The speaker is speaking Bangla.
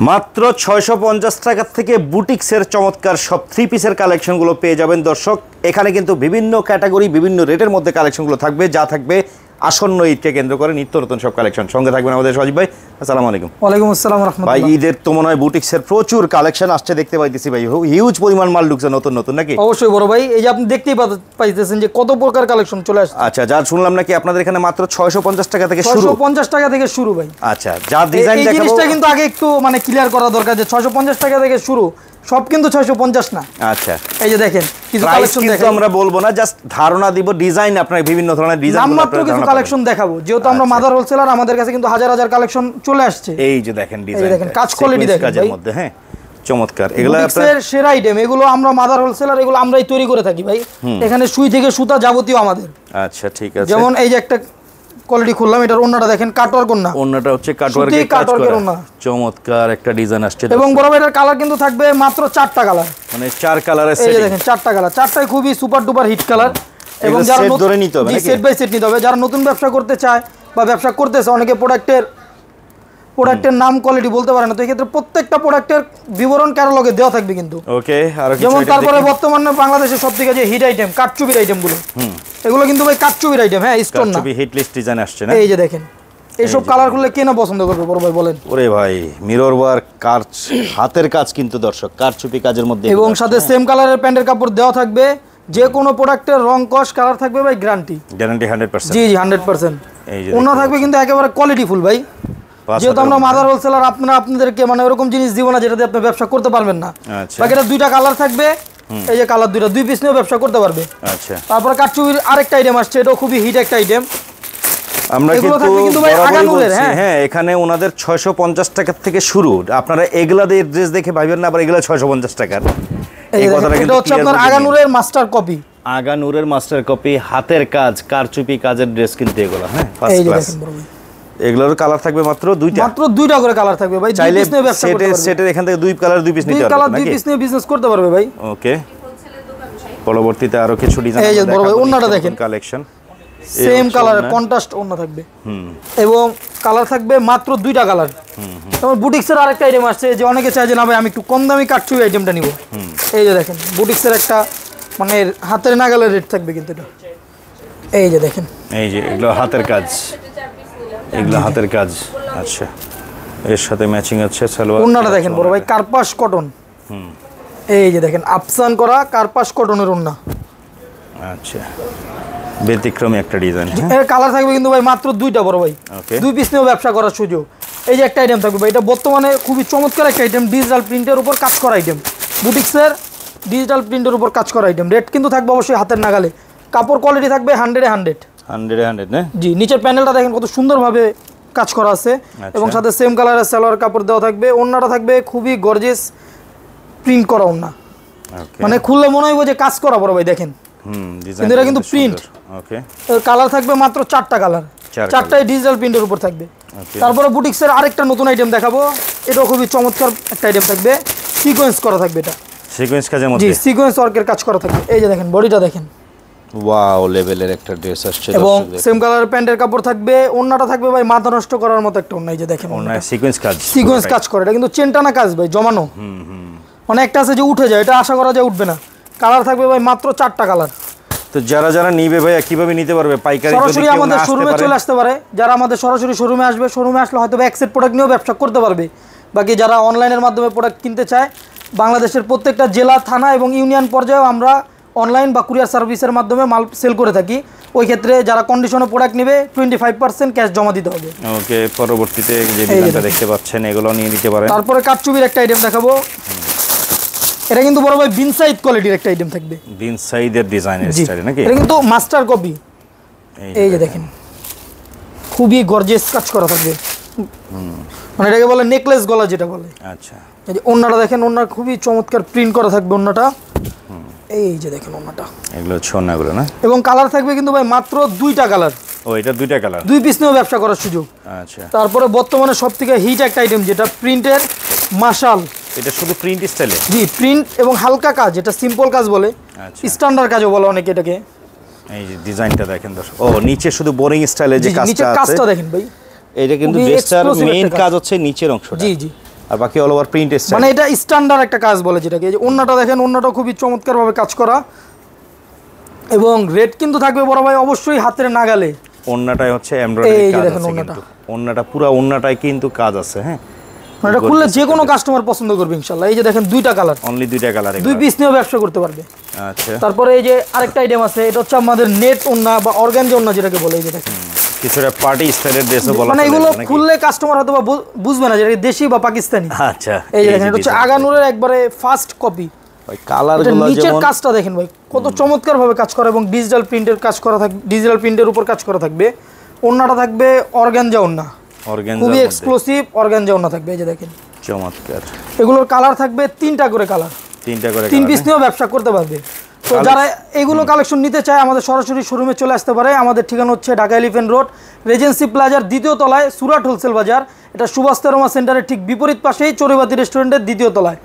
মাত্র 650 টাকা থেকে বুটিক্সের চমৎকার সব থ্রি পিসের কালেকশনগুলো পেয়ে যাবেন দর্শক। এখানে কিন্তু বিভিন্ন ক্যাটাগরি বিভিন্ন রেটের মধ্যে কালেকশনগুলো থাকবে, যা থাকবে আসন্ন ঈদকে কেন্দ্র করে নিত্য নতুন সব কালেকশন। সঙ্গে থাকবেন আমাদের সজীব ভাই। আসসালামু আলাইকুম। ওয়ালাইকুম আসসালাম রাহমাতুল্লাহ। ভাই ঈদের তো মনে হয় বুটিক্সের প্রচুর কালেকশন আসছে দেখতে পাইতেছি ভাই, হিউজ পরিমাণ মাল ঢুকছে নতুন নতুন নাকি? অবশ্যই বড় ভাই, এই যে আপনি দেখতেই পাইতেছেন যে কত প্রকার কালেকশন চলে আসছে। আচ্ছা, যা শুনলাম নাকি আপনাদের এখানে মাত্র 650 টাকা থেকে শুরু। 650 টাকা থেকে শুরু ভাই। আচ্ছা, যা ডিজাইন দেখাবো এই জিনিসটা কিন্তু আগে একটু মানে ক্লিয়ার করা দরকার যে 650 টাকা থেকে শুরু, সব কিন্তু 650 না। আচ্ছা, এই যে দেখেন কিছু কালেকশন দেখেন, আমরা বলবো না, জাস্ট ধারণা দিব। ডিজাইন আপনার বিভিন্ন ধরনের ডিজাইন, মাত্র কিছু কালেকশন দেখাবো, যেহেতু আমরা মাদার হোলসেলার, আমাদের কাছে কিন্তু হাজার হাজার কালেকশন চলে আসছে। এই যে দেখেন ডিজাইন, দেখেন কাজ কোয়ালিটি দেখেন কাজের মধ্যে, হ্যাঁ চমৎকার। এগুলো আপনাদের সেরা আইটেম, এগুলো আমরা মাদার হোলসেলার, এগুলো আমরাই তৈরি করে থাকি ভাই। এখানে সুই থেকে সুতা যাবতীয় আমাদের। আচ্ছা ঠিক আছে, যেমন এই যে একটা কোয়ালিটি খুললাম, এটার ওন্নাটা দেখেন কাটওয়ার্ক ওন্না। ওন্নাটা হচ্ছে কাটওয়ার্কের কাজ করা, চমৎকার একটা ডিজাইন আসছে। এবং বরাবর এটার কালার কিন্তু থাকবে মাত্র 4টা কালার, মানে 4 কালারের সেট। এই দেখেন 4টা কালার, 4টাই খুবই সুপার ডুপার হিট কালার। এবং যারা সেট ধরে নিতে হবে নাকি? সেট বাই সেট নিতে হবে। যারা নতুন ব্যবসা করতে চায় বা ব্যবসা করতেছে, অনেকে প্রোডাক্টের নাম কোয়ালিটি বলতে পারে না, তো এই ক্ষেত্রে প্রত্যেকটা প্রোডাক্টের বিবরণ ক্যাটালগে দেওয়া থাকবে কিন্তু। ওকে, আর যেমন তারপরে বর্তমানে বাংলাদেশের সবথেকে যে হিট আইটেম কাটচুবির আইটেমগুলো, এগুলো কিন্তু ভাই কাটচুবির আইটেম, হ্যাঁ স্টোন না, কাটচুবি হিট লিস্ট ডিজাইন আসছে না। এই যে দেখেন এইসব কালার গুলো কে না পছন্দ করবে বড় ভাই বলেন? ওরে ভাই, মিরর ওয়ার্ক কাজ, হাতের কাজ কিন্তু দর্শক, কারচুপি কাজের মধ্যে, এবং সাথে সেম কালারের প্যান্টের কাপড় দেওয়া থাকবে। যে কোনো প্রোডাক্টের রং কস কালার থাকবে ভাই গ্যারান্টি 100%। জি 100%। এই যে ওনা থাকবে কিন্তু একেবারে কোয়ালিটি ফুল ভাই। যেহেতু আমরা মাদার হোলসেলার, আপনাদেরকে মানে ওরকম জিনিস দিব না যেটা দিয়ে আপনি ব্যবসা করতে পারবেন না। বাকিটা দুইটা কালার থাকবে, এই যে কালার দুইটা, দুই পিস নিয়েও ব্যবসা করতে পারবে। আচ্ছা, তারপরে কাটচুবির আরেকটা আইটেম আসছে, এটাও খুবই হিট একটা আইটেম। আমরা কিন্তু ভাই আগানুরের, হ্যাঁ এখানে ওনাদের 650 টাকা থেকে শুরু। আপনারা এগুলা দিয়ে ড্রেস দেখে ভাবেন না আবার এগুলা 650 টাকার। এই কথাটা কিন্তু হচ্ছে আপনার আগানুরের মাস্টার কপি, আগানুরের মাস্টার কপি, হাতের কাজ, কারচুপি কাজের ড্রেস কিন্তু এগুলা, হ্যাঁ ফার্স্ট ক্লাস। এগুলোর কালার থাকবে মাত্র দুইটা, মাত্র দুইটা করে কালার থাকবে ভাই। চাইলে সেটের এখান থেকে দুই কালার দুই পিস নিতে পারবে, দুই পিস নিয়ে বিজনেস করতে পারবে ভাই। ওকে, পরবর্তীতে আরো কিছু ডিজাইন, এই যে বড় ভাই ওন্নাটা দেখেন, কালেকশন সেম কালার কন্ট্রাস্ট ওন্না থাকবে, এবং কালার থাকবে মাত্র দুইটা কালার। তারপর বুটিক্সের আরেকটা আইটেম আসছে, যে অনেকে চায় যে না ভাই আমি একটু কম দামি কাটচুবি আইটেমটা নিব। এই যে দেখেন বুটিক্সের একটা মানে হাতের নাগালের রেট থাকবে কিন্তু এটা। এই যে দেখেন, এই যে এগুলো হাতের কাজ, এগুলো হাতের কাজ। আচ্ছা, এর সাথে ম্যাচিং আছে সালোয়ার। ওন্নাটা দেখেন বড় ভাই কার্পাস কটন। এই যে দেখেন আফসান করা কার্পাস কটনের ওন্না। আচ্ছা, ব্যতিক্রমী একটা ডিজাইন। এর কালার থাকবে কিন্তু ভাই মাত্র দুইটা বড় ভাই, দুই পিস নিয়েও ব্যবসা করার সুযোগ। এই যে একটা আইটেম থাকবে ভাই, এটা বর্তমানে খুবই চমৎকার একটা আইটেম, ডিজিটাল প্রিন্টের উপর কাজ করা আইটেম, বুটিক্সের ডিজিটাল প্রিন্টের উপর কাজ করা আইটেম। রেট কিন্তু থাকবে অবশ্যই হাতের নাগালে, কাপড় কোয়ালিটি থাকবে 100 না। জি, নিচের প্যানেলটা দেখেন কত সুন্দরভাবে কাজ করা আছে, এবং সাথে সেম কালারের সালোয়ার কাপড় দেওয়া থাকবে। ওন্নাটা থাকবে খুবই গর্জিয়াস প্রিন্ট করা ওন্না, মানে খুললে মনে হইব যে কাজ করা বড় ভাই দেখেন। কিন্তু এটা কিন্তু প্রিন্ট। ওকে, এর কালার থাকবে মাত্র 4টা কালার, 4টাই ডিজিটাল প্রিন্টের উপর থাকবে। তারপরে বুটিক্সের আরেকটা নতুন আইটেম দেখাবো, এটাও খুবই চমৎকার একটা আইটেম থাকবে, সিকোয়েন্স করা থাকবে। এটা সিকোয়েন্স কাজের মধ্যে, জি সিকোয়েন্স ওয়ার্কের কাজ করা থাকবে। এই যে দেখেন বডিটা দেখেন, ওয়াও লেভেলের একটা ড্রেস আসছে। এবং সেম কালারের প্যান্টের কাপড় থাকবে। ওন্নাটা থাকবে ভাই মাথা নষ্ট করার মতো একটা ওন্না। এই যে দেখেন ওন্নায় সিকোয়েন্স কাজ করে, এটা কিন্তু চেন টানা কাজ ভাই, জমানো। মানে একটা আছে যে উঠে যায়, এটা আশা করা যায় উঠবে না। কালার থাকবে ভাই মাত্র 4টা কালার। তো যারা নিবে ভাই কিভাবে নিতে পারবে? পাইকারি সরাসরি আমাদের শোরুমে চলে আসতে পারে। যারা আমাদের সরাসরি শোরুমে আসবে, শোরুমে আসলে হয়তো এক সেট প্রোডাক্ট নিয়েও ব্যবসা করতে পারবে। বাকি যারা অনলাইনের মাধ্যমে প্রোডাক্ট কিনতে চায়, বাংলাদেশের প্রত্যেকটা জেলা, থানা এবং ইউনিয়ন পর্যায়েও আমরা অনলাইন বা কুরিয়ার সার্ভিসের মাধ্যমে মাল সেল করে থাকি। ওই ক্ষেত্রে যারা কন্ডিশনে প্রোডাক্ট নেবে 25% ক্যাশ জমা দিতে হবে। ওকে, পরবর্তীতে যে ডিজাইনটা দেখতে পাচ্ছেন এগুলো নিয়ে নিতে পারেন। তারপরে কাটচুবির একটা আইটেম দেখাবো, এটা কিন্তু বড় ভাই বিনসাইড কোয়ালিটির একটা আইটেম থাকবে, বিনসাইডের ডিজাইনের স্টাইল নাকি? এটা কিন্তু মাস্টার কপি। এই যে দেখেন খুবই গর্জিয়াস কাজ করা থাকবে, মানে এটাকে বলে নেকলেস গলা যেটা বলে। আচ্ছা, এই যে ওন্নাটা দেখেন, ওন্নার খুবই চমৎকার প্রিন্ট করা থাকবে ওন্নাটা। এই যে দেখেন ওন্নাটা, এগুলো ছোনাগুলো না? এবং কালার থাকবে কিন্তু ভাই মাত্র দুইটা কালার। ও, এটা দুইটা কালার, দুই পিস নিয়েও ব্যবসা করার সুযোগ। আচ্ছা, তারপরে বর্তমানে সবথেকে হিট একটা আইটেম যেটা প্রিন্টের মাশাল। এটা শুধু প্রিন্ট স্টাইলে? জি, প্রিন্ট এবং হালকা কাজ, এটা সিম্পল কাজ বলে, স্ট্যান্ডার্ড কাজও বলে অনেকে এটাকে। এই যে ডিজাইনটা দেখেন দর্শক, ও নিচে শুধু বোরিং স্টাইলে যে কাজটা আছে, নিচের কাজটা দেখেন ভাই। এটা কিন্তু ড্রেসটার মেইন কাজ হচ্ছে নিচের অংশটা। জি জি, আর বাকি অল ওভার প্রিন্ট স্টাইল, মানে এটা স্ট্যান্ডার্ড একটা কাজ বলে যেটাকে। এই যে ওন্নাটা দেখেন, ওন্নাটা খুবই চমৎকারভাবে কাজ করা এবং রেট কিন্তু থাকবে বড় ভাই অবশ্যই হাতের নাগালে। ওন্নাটাই হচ্ছে এমব্রয়ডারি এই যে কাজ দেখেন আছে, ওন্নাটা। কিন্তু ওন্নাটা পুরো ওন্নাটাই কিন্তু কাজ আছে। হ্যাঁ, মানে এটা খুললে যে কোনো কাস্টমার পছন্দ করবে ইনশাআল্লাহ। এই যে দেখেন দুইটা কালার, অনলি দুইটা কালার, দুই পিস নিয়েও ব্যবসা করতে পারবে। আচ্ছা, তারপরে এই যে আরেকটা আইটেম আছে, এটা হচ্ছে আমাদের নেট ওন্না বা অর্গানজা ওন্না যেটাকে বলে। এই যে দেখেন কিছুটা পার্টি স্টাইলের ড্রেসও বলা মানে চলে এগুলো নাকি? খুললে কাস্টমার হয়তো বা বুঝবে না যে এটা দেশি বা পাকিস্তানি। আচ্ছা, এই যে দেখেন এটা হচ্ছে আগানুরের একবারে ফার্স্ট কপি। ভাই কালারগুলো নিচের যেমন কাজটা দেখেন ভাই কত চমৎকার ভাবে কাজ করা এবং ডিজিটাল প্রিন্টের কাজ করা থাকবে, ডিজিটাল প্রিন্টের উপর কাজ করা থাকবে। ওন্নাটা থাকবে অর্গানজা ওন্না, অর্গানজা খুবই এক্সক্লুসিভ অর্গানজা ওন্না থাকবে। এই যে দেখেন চমৎকার, এগুলোর কালার থাকবে তিনটা করে কালার, তিনটা করে তিন colour, পিস নিয়েও ব্যবসা করতে পারবে। তো যারা এগুলো কালেকশন নিতে চায় আমাদের সরাসরি শোরুমে চলে আসতে পারে। আমাদের ঠিকানা হচ্ছে ঢাকা এলিফ্যান্ট রোড, রেজেন্সি প্লাজার দ্বিতীয় তলায়, সুরাট হোলসেল বাজার। এটা সুভাষ তেরোমা সেন্টারের ঠিক বিপরীত পাশেই চড়ুইবাতি রেস্টুরেন্টের দ্বিতীয় তলায়।